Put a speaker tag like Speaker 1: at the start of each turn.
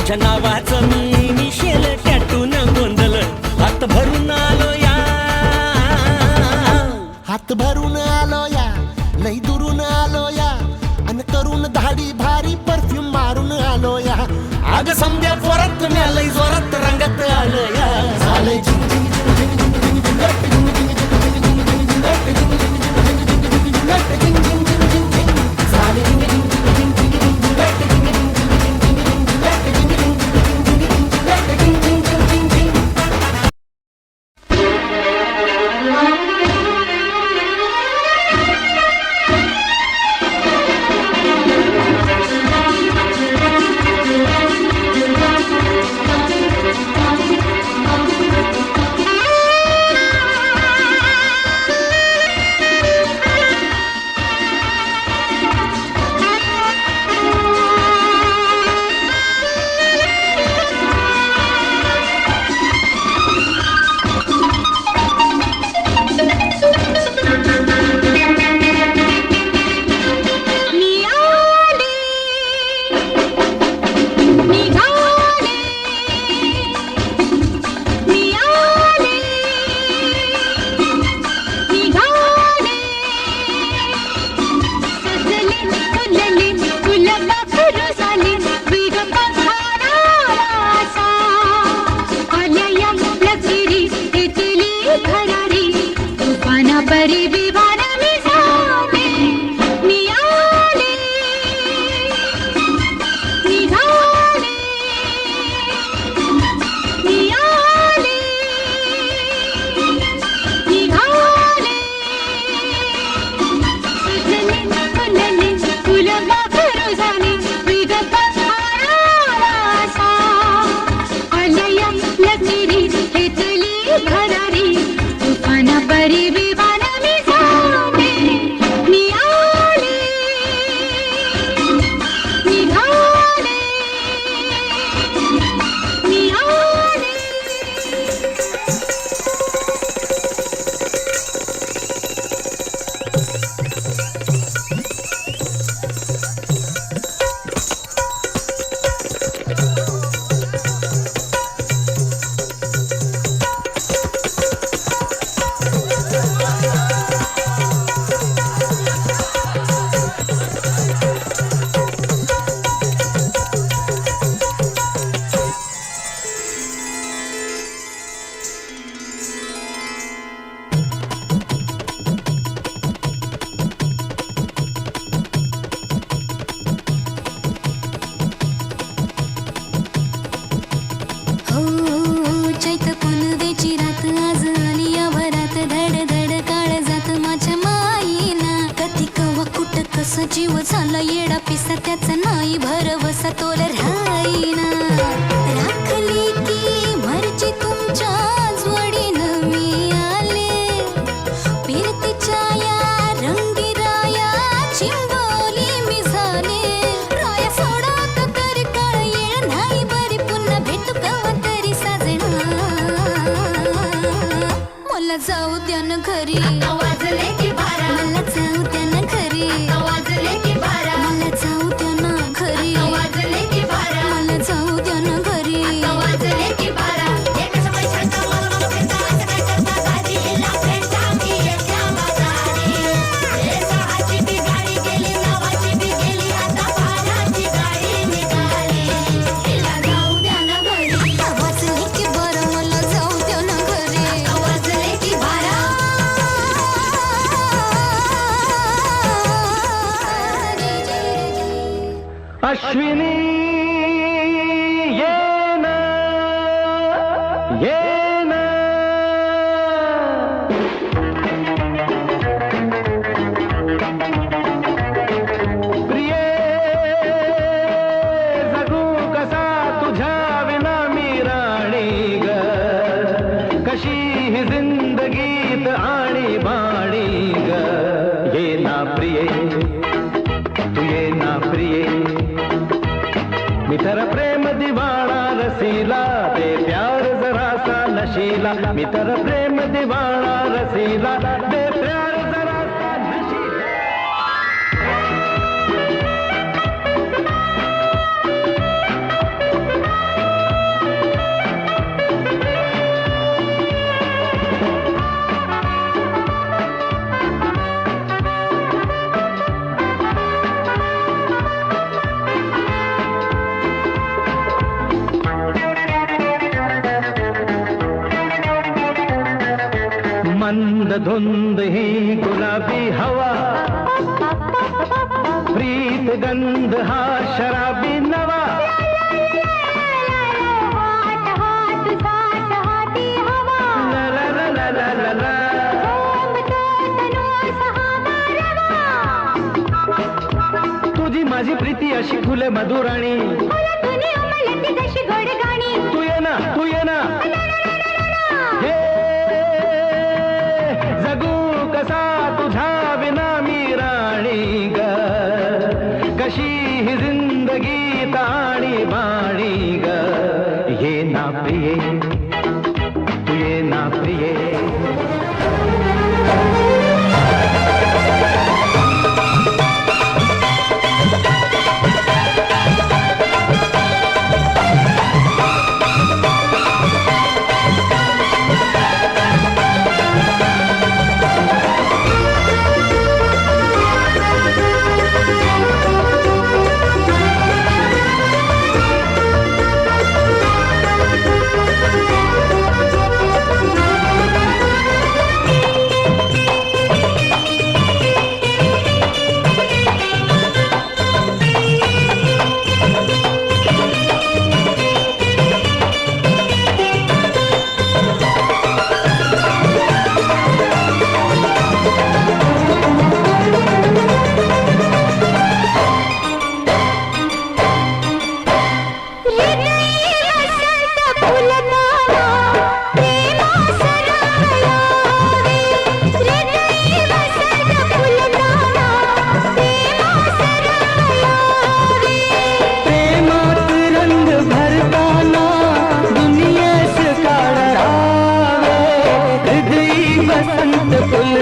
Speaker 1: तुझ्या नावाचं मी मिशेल टॅटून गोंधळ हात भरून आलो या,
Speaker 2: हात भरून आलो या, लई दुरून आलो या, अन करून धाडी भारी परफ्यूम मारून आलो या.
Speaker 1: अग समद्या जोरात लई जोरात रंगात आलो या.
Speaker 2: झालंय
Speaker 3: जीव झाला येडा पिसा त्याचा नाही भरवसा तोल राहीना राखली की मर्जी तुमच्या जोडीनं मी आले फिरतीच्या या रंगी राया चिंबोली मी झाले राया सोडा तरी कळ येळ नाही बरी पुन्हा भेटू कवा तरी साजना मला जाऊ द्या ना घरी आवाजले की बारा मला जाऊ द्या ना घरी आवाजले की बारा मला जाऊ द्या ना घरी आवाजले की बारा मला जाऊ द्या ना घरी आवाजले की बारा एक समय छंटा मला भेटा असं काय करता गाडीला भेटा की एकट्या मातारी हे सहाची ती गाडी गेली नावाची ती गेली आता पाराची गाडी निघाली हिला जाऊ द्या ना घरी आवाजले की बारा मला जाऊ द्या ना घरी आवाजले की बारा
Speaker 1: अश्विनी ये ना प्रिये जगू कसा तुझ्या विना मी राणी ग कशी ही जिंदगीत आणि बाणी ग ये ना प्रिये तू ये ना प्रिये मी तर प्रेम दिवाणा रसीला दे प्यार जरा सा नशीला मी तर प्रेम दिवाणा रसीला दे प्यार जरा सा नशीला धुंद धुंद ही गुलाबी हवा, प्रीत गंध हा शराबी नवा. ला ला ला ला ला ला ला. तुझी माझी प्रीती अशी फुले मधुराणी, तू ये ना तू ये ना. हे जगू कसा तुझ्या विना मी राणी ग, कशी ही जिंदगी ताणी बाणी ग. ये ना प्रिये तू ये ना प्रिये. फुल